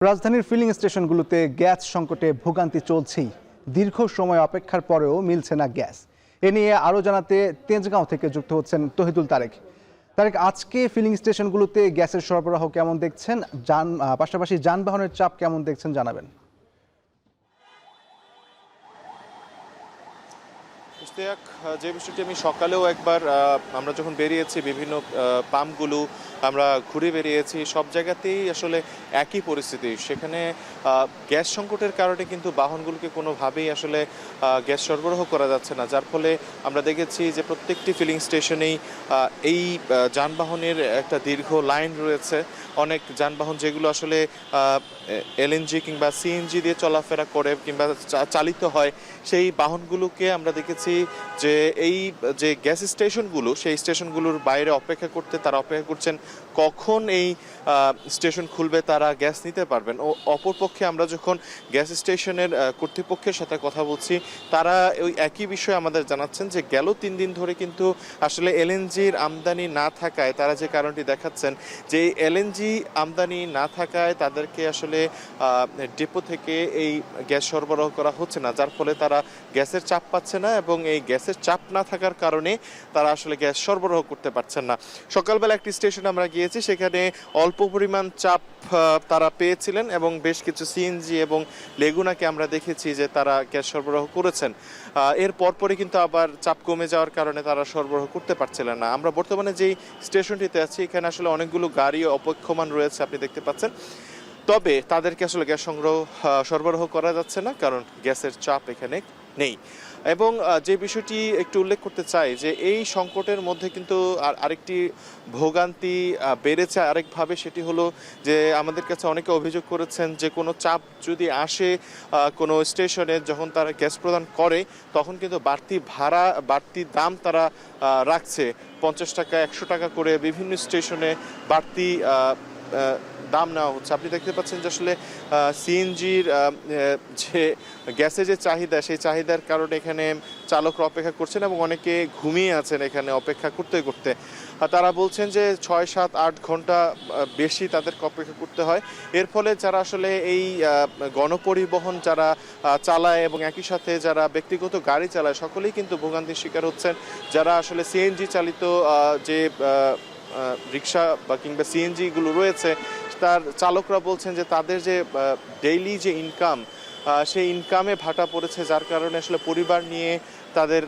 রাজধানীর feeling স্টেশনগুলোতে gas সংকটে ভোগান্তি চলছেই। দীর্ঘ সময় অপেক্ষার পরেও মিলছে না গ্যাস। এ নিয়ে আরও জানাতে তেজগাঁও থেকে যুক্ত হচ্ছেন তহিদুল তারেক। আজকে ফিলিং স্টেশনগুলোতে গ্যাসের সরবরাহ কেমন দেখছেন, পাশাপাশি যানবাহনের চাপ কেমন দেখছেন জানাবেন। ইশতিয়াক, যে বিষয়টি আমি সকালেও একবার আমরা যখন বেরিয়েছি বিভিন্ন পাম্পগুলো আমরা ঘুরে বেরিয়েছি, সব জায়গাতেই আসলে একই পরিস্থিতি। সেখানে গ্যাস সংকটের কারণে কিন্তু বাহনগুলোকে কোনোভাবেই আসলে গ্যাস সরবরাহ করা যাচ্ছে না, যার ফলে আমরা দেখেছি যে প্রত্যেকটি ফিলিং স্টেশনেই এই যানবাহনের একটা দীর্ঘ লাইন রয়েছে। অনেক যানবাহন যেগুলো আসলে এলএনজি কিংবা সিএনজি দিয়ে চলাফেরা করে কিংবা চালিত হয়, সেই বাহনগুলোকে আমরা দেখেছি যে এই যে গ্যাস স্টেশনগুলো, সেই স্টেশনগুলোর বাইরে অপেক্ষা করতে তারা অপেক্ষা করছেন কখন এই স্টেশন খুলবে, তারা গ্যাস নিতে পারবেন। ও অপরপক্ষে আমরা যখন গ্যাস স্টেশনের কর্তৃপক্ষের সাথে কথা বলছি, তারা ওই একই বিষয়ে আমাদের জানাচ্ছেন যে গেল 3 দিন ধরে কিন্তু আসলে এলএনজির আমদানি না থাকায়, তারা যে কারণটি দেখাচ্ছেন যে এলএনজি আমদানি না থাকায় তাদেরকে আসলে ডিপো থেকে এই গ্যাস সরবরাহ করা হচ্ছে না, যার ফলে তারা গ্যাসের চাপ পাচ্ছে না এবং এই গ্যাসের চাপ না থাকার কারণে তারা আসলে গ্যাস সরবরাহ করতে পারছেন না। সকালবেলা একটি স্টেশনে আমরা গিয়েছি, সেখানে অল্প পরিমাণ চাপ তারা পেয়েছিলেন এবং বেশ কিছু সিএনজি এবং লেগুনাকে আমরা দেখেছি যে তারা গ্যাস সরবরাহ করেছেন। এর পরপরই কিন্তু আবার চাপ কমে যাওয়ার কারণে তারা সরবরাহ করতে পারছিলেন না। আমরা বর্তমানে যেই স্টেশনটিতে আছি, এখানে আসলে অনেকগুলো গাড়ি অপেক্ষমান রয়েছে, আপনি দেখতে পাচ্ছেন। তবে তাদেরকে আসলে গ্যাস সরবরাহ করা যাচ্ছে না, কারণ গ্যাসের চাপ এখানে নেই। এবং যে বিষয়টি একটু উল্লেখ করতে চাই যে এই সংকটের মধ্যে কিন্তু আরেকটি ভোগান্তি বেড়েছে আরেকভাবে, সেটি হলো যে আমাদের কাছে অনেকে অভিযোগ করেছেন যে কোনো চাপ যদি আসে কোনো স্টেশনে, যখন তারা গ্যাস প্রদান করে তখন কিন্তু বাড়তি দাম তারা রাখছে। 50 টাকা 100 টাকা করে বিভিন্ন স্টেশনে বাড়তি দাম নেওয়া হচ্ছে। আপনি দেখতে পাচ্ছেন যে আসলে সিএনজির যে গ্যাসের যে চাহিদা, সেই চাহিদার কারণে এখানে চালকরা অপেক্ষা করছেন এবং অনেকে ঘুমিয়ে আছেন এখানে অপেক্ষা করতে করতে। তারা বলছেন যে 6, 7, 8 ঘন্টা বেশি তাদেরকে অপেক্ষা করতে হয়। এর ফলে যারা আসলে এই গণপরিবহন যারা চালায় এবং একই সাথে যারা ব্যক্তিগত গাড়ি চালায়, সকলেই কিন্তু ভোগান্তির শিকার হচ্ছেন। যারা আসলে সিএনজি চালিত যে রিক্সা বা কিংবা সিএনজিগুলো রয়েছে, তার চালকরা বলছেন যে তাদের যে ডেইলি যে ইনকাম, সেই ইনকামে ভাটা পড়েছে, যার কারণে আসলে পরিবার নিয়ে তাদের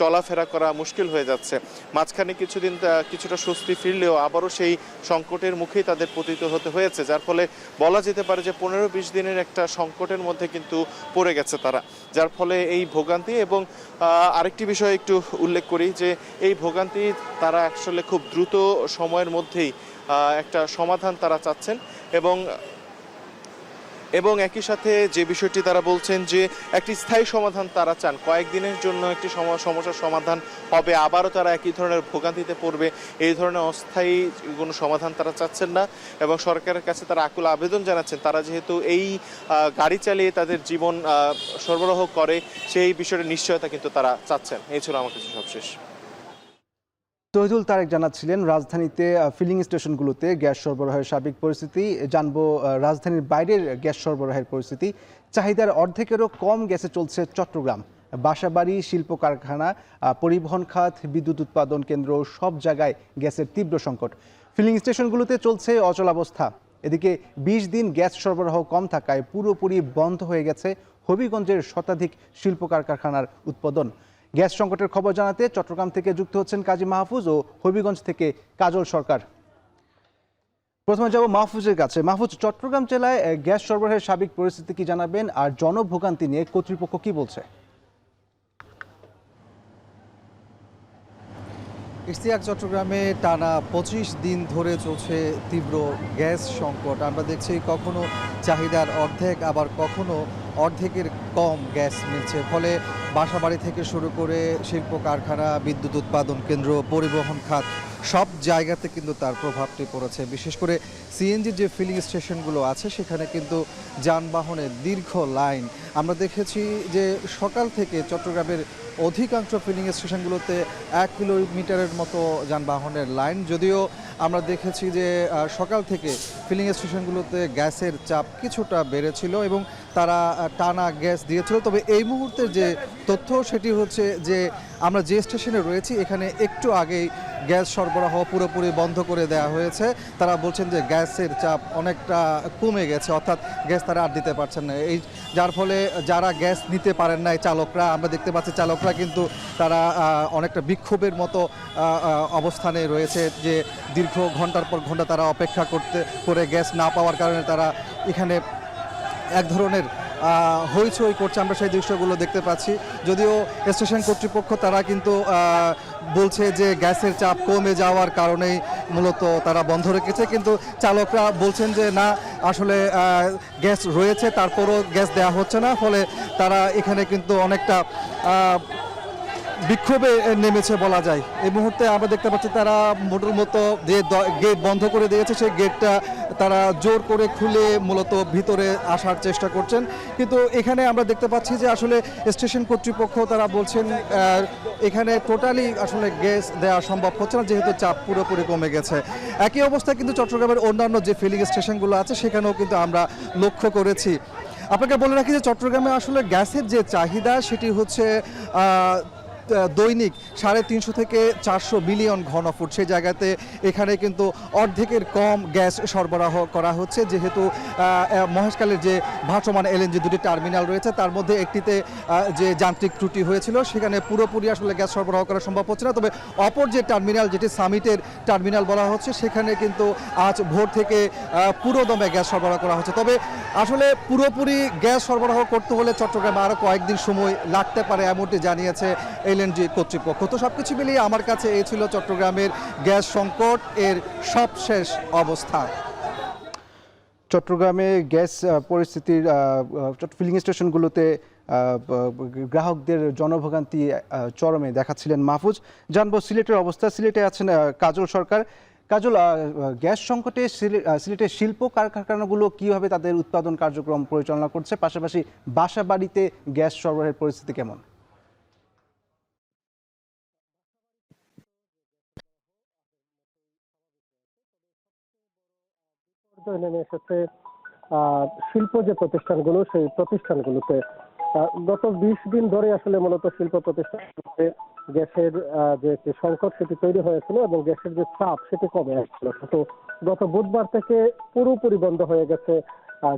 চলাফেরা করা মুশকিল হয়ে যাচ্ছে। মাঝখানে কিছুদিন কিছুটা স্বস্তি ফিরলেও আবারও সেই সংকটের মুখেই তাদের পতিত হতে হয়েছে, যার ফলে বলা যেতে পারে যে 15-20 দিনের একটা সংকটের মধ্যে কিন্তু পড়ে গেছে তারা, যার ফলে এই ভোগান্তি। এবং আরেকটি বিষয় একটু উল্লেখ করি যে এই ভোগান্তি তারা আসলে খুব দ্রুত সময়ের মধ্যেই একটা সমাধান তারা চাচ্ছেন এবং একই সাথে যে বিষয়টি তারা বলছেন যে একটি স্থায়ী সমাধান তারা চান। কয়েকদিনের জন্য একটি সমস্যার সমাধান হবে, আবারও তারা একই ধরনের ভোগান্তিতে পড়বে, এই ধরনের অস্থায়ী কোনো সমাধান তারা চাচ্ছেন না। এবং সরকারের কাছে তারা আকুল আবেদন জানাচ্ছেন, তারা যেহেতু এই গাড়ি চালিয়ে তাদের জীবন সরবরাহ করে, সেই বিষয়টা নিশ্চয়তা কিন্তু তারা চাচ্ছেন। এই ছিল আমার কাছে সবশেষ। তহিদুল তারেক জানাচ্ছিলেন রাজধানীতে ফিলিং স্টেশনগুলোতে গ্যাস সরবরাহের সার্বিক পরিস্থিতি। জানবো রাজধানীর বাইরের গ্যাস সরবরাহের পরিস্থিতি। চাহিদার অর্ধেকেরও কম গ্যাসে চলছে চট্টগ্রাম। বাসাবাড়ি, শিল্প কারখানা, পরিবহন খাত, বিদ্যুৎ উৎপাদন কেন্দ্র, সব জায়গায় গ্যাসের তীব্র সংকট। ফিলিং স্টেশনগুলোতে চলছে অচলাবস্থা। এদিকে 20 দিন গ্যাস সরবরাহ কম থাকায় পুরোপুরি বন্ধ হয়ে গেছে হবিগঞ্জের শতাধিক শিল্প কারখানার উৎপাদন। গ্যাস সংকটের খবর জানাতে চট্টগ্রাম থেকে যুক্ত হচ্ছেন কাজী মাহফুজ ও হবিগঞ্জ থেকে কাজল সরকার। প্রথমে যাব মাহফুজের কাছে। মাহফুজ, চট্টগ্রাম জেলায় গ্যাস সরবরাহের সার্বিক পরিস্থিতি কি জানাবেন, আর জনভোগান্তি নিয়ে কর্তৃপক্ষ কি বলছে? ইশতিয়াক, চট্টগ্রামে টানা 25 দিন ধরে চলছে তীব্র গ্যাস সংকট। আমরা দেখছি কখনো চাহিদার অর্ধেক, আবার কখনো অর্ধেকের কম গ্যাস মিলছে। ফলে বাসাবাড়ি থেকে শুরু করে শিল্প কারখানা, বিদ্যুৎ উৎপাদন কেন্দ্র, পরিবহন খাত সব জায়গাতে কিন্তু তার প্রভাবটি পড়েছে। বিশেষ করে সিএনজি যে ফিলিং স্টেশনগুলো আছে সেখানে কিন্তু যানবাহনের দীর্ঘ লাইন। আমরা দেখেছি যে সকাল থেকে চট্টগ্রামের অধিকাংশ ফিলিং স্টেশনগুলোতে 1 কিলোমিটারের মতো যানবাহনের লাইন। যদিও আমরা দেখেছি যে সকাল থেকে ফিলিং স্টেশনগুলোতে গ্যাসের চাপ কিছুটা বেড়েছিল এবং তারা টানা গ্যাস দিয়েছিল। তবে এই মুহূর্তের যে তথ্য সেটি হচ্ছে যে আমরা যে স্টেশনে রয়েছি এখানে একটু আগেই গ্যাস সরবরাহ পুরোপুরি বন্ধ করে দেওয়া হয়েছে। তারা বলছেন যে গ্যাসের চাপ অনেকটা কমে গেছে, অর্থাৎ গ্যাস তারা আর দিতে পারছেন না। যার ফলে যারা গ্যাস নিতে পারেন নাই চালকরা, আমরা দেখতে পাচ্ছি চালকরা কিন্তু তারা অনেকটা বিক্ষোভের মতো অবস্থানে রয়েছে, যে দীর্ঘ ঘন্টার পর ঘন্টা তারা অপেক্ষা করে গ্যাস না পাওয়ার কারণে তারা এখানে এক ধরনের হইচই করছে। আমরা সেই দৃশ্যগুলো দেখতে পাচ্ছি। যদিও স্টেশন কর্তৃপক্ষ তারা কিন্তু বলছে যে গ্যাসের চাপ কমে যাওয়ার কারণেই মূলত তারা বন্ধ রেখেছে, কিন্তু চালকরা বলছেন যে না, আসলে গ্যাস রয়েছে তারপরও গ্যাস দেওয়া হচ্ছে না, ফলে তারা এখানে কিন্তু অনেকটা বিক্ষোভে নেমেছে বলা যায়। এই মুহূর্তে আমরা দেখতে পাচ্ছি তারা মোটর মতো যে গেট বন্ধ করে দিয়েছে সেই গেটটা তারা জোর করে খুলে মূলত ভিতরে আসার চেষ্টা করছেন। কিন্তু এখানে আমরা দেখতে পাচ্ছি যে আসলে স্টেশন কর্তৃপক্ষ তারা বলছেন এখানে টোটালি আসলে গ্যাস দেওয়া সম্ভব হচ্ছে না, যেহেতু চাপ পুরোপুরি কমে গেছে। একই অবস্থা কিন্তু চট্টগ্রামের অন্যান্য যে ফিলিং স্টেশনগুলো আছে সেখানেও কিন্তু আমরা লক্ষ্য করেছি। আপনাকে বলে রাখি যে চট্টগ্রামে আসলে গ্যাসের যে চাহিদা সেটি হচ্ছে দৈনিক 350 থেকে 400 বিলিয়ন ঘনফুট। সেই জায়গাতে এখানে কিন্তু অর্ধেকের কম গ্যাস সরবরাহ করা হচ্ছে, যেহেতু মহেশখালীর যে ভাসমান এলএনজি দুটি টার্মিনাল রয়েছে তার মধ্যে একটিতে যে যান্ত্রিক ত্রুটি হয়েছিল সেখানে পুরোপুরি আসলে গ্যাস সরবরাহ করা সম্ভব হচ্ছে না। তবে অপর যে টার্মিনাল, যেটি সামিটের টার্মিনাল বলা হচ্ছে, সেখানে কিন্তু আজ ভোর থেকে পুরো দমে গ্যাস সরবরাহ করা হচ্ছে। তবে আসলে পুরোপুরি গ্যাস সরবরাহ করতে হলে চট্টগ্রামে আরও কয়েকদিন সময় লাগতে পারে, এমনটি জানিয়েছে এলএনজি কর্তৃপক্ষ। তো সবকিছু মিলিয়ে আমার কাছে এই ছিল চট্টগ্রামের গ্যাস সংকট এর সবশেষ অবস্থা। চট্টগ্রামে গ্যাস পরিস্থিতির ফিলিং স্টেশনগুলোতে গ্রাহকদের জনভোগান্তি চরমে দেখাচ্ছিলেন মাহফুজ। জানবো সিলেটের অবস্থা। সিলেটে আছেন কাজল সরকার। কাজল, গ্যাস সংকটে সিলেটের শিল্প কারখানাগুলো কিভাবে তাদের উৎপাদন কার্যক্রম পরিচালনা করছে, পাশাপাশি বাসা বাড়িতে গ্যাস সরবরাহের পরিস্থিতি কেমন? নেমে এসেছে শিল্প যে প্রতিষ্ঠানগুলো, সেই প্রতিষ্ঠানগুলোতে গত 20 দিন ধরে আসলে মূলত শিল্প প্রতিষ্ঠানগুলোতে গ্যাসের যে একটি সংকট সেটি তৈরি হয়েছিল এবং গ্যাসের যে চাপ সেটি কমে আসছিল। কিন্তু গত বুধবার থেকে পুরোপুরি বন্ধ হয়ে গেছে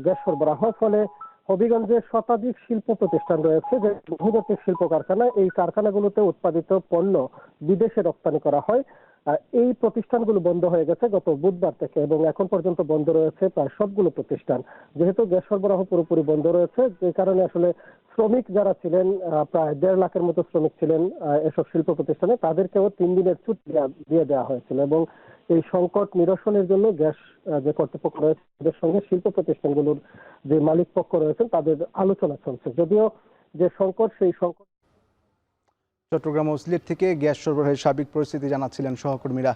গ্যাস সরবরাহ। ফলে হবিগঞ্জে শতাধিক শিল্প প্রতিষ্ঠান রয়েছে, যে বহুজাতিক শিল্প কারখানা। এই কারখানাগুলোতে উৎপাদিত পণ্য বিদেশে রপ্তানি করা হয়। এই প্রতিষ্ঠানগুলো বন্ধ হয়ে গেছে গত বুধবার থেকে এবং এখন পর্যন্ত বন্ধ রয়েছে প্রায় সবগুলো প্রতিষ্ঠান। যেহেতু গ্যাস সরবরাহ পুরোপুরি বন্ধ রয়েছে, যে কারণে আসলে শ্রমিক যারা ছিলেন, প্রায় 1.5 লাখের মতো শ্রমিক ছিলেন এসব শিল্প প্রতিষ্ঠানে, তাদেরকেও 3 দিনের ছুটি দিয়ে দেওয়া হয়েছিল। এবং এই সংকট নিরসনের জন্য গ্যাস যে কর্তৃপক্ষ রয়েছে তাদের সঙ্গে শিল্প প্রতিষ্ঠানগুলোর যে মালিক পক্ষ রয়েছেন তাদের আলোচনা চলছে। যদিও যে সংকট, সেই সংকট। চট্টগ্রাম ও সিলেট থেকে গ্যাস সরবরাহের সার্বিক পরিস্থিতি জানাচ্ছিলেন সহকর্মীরা।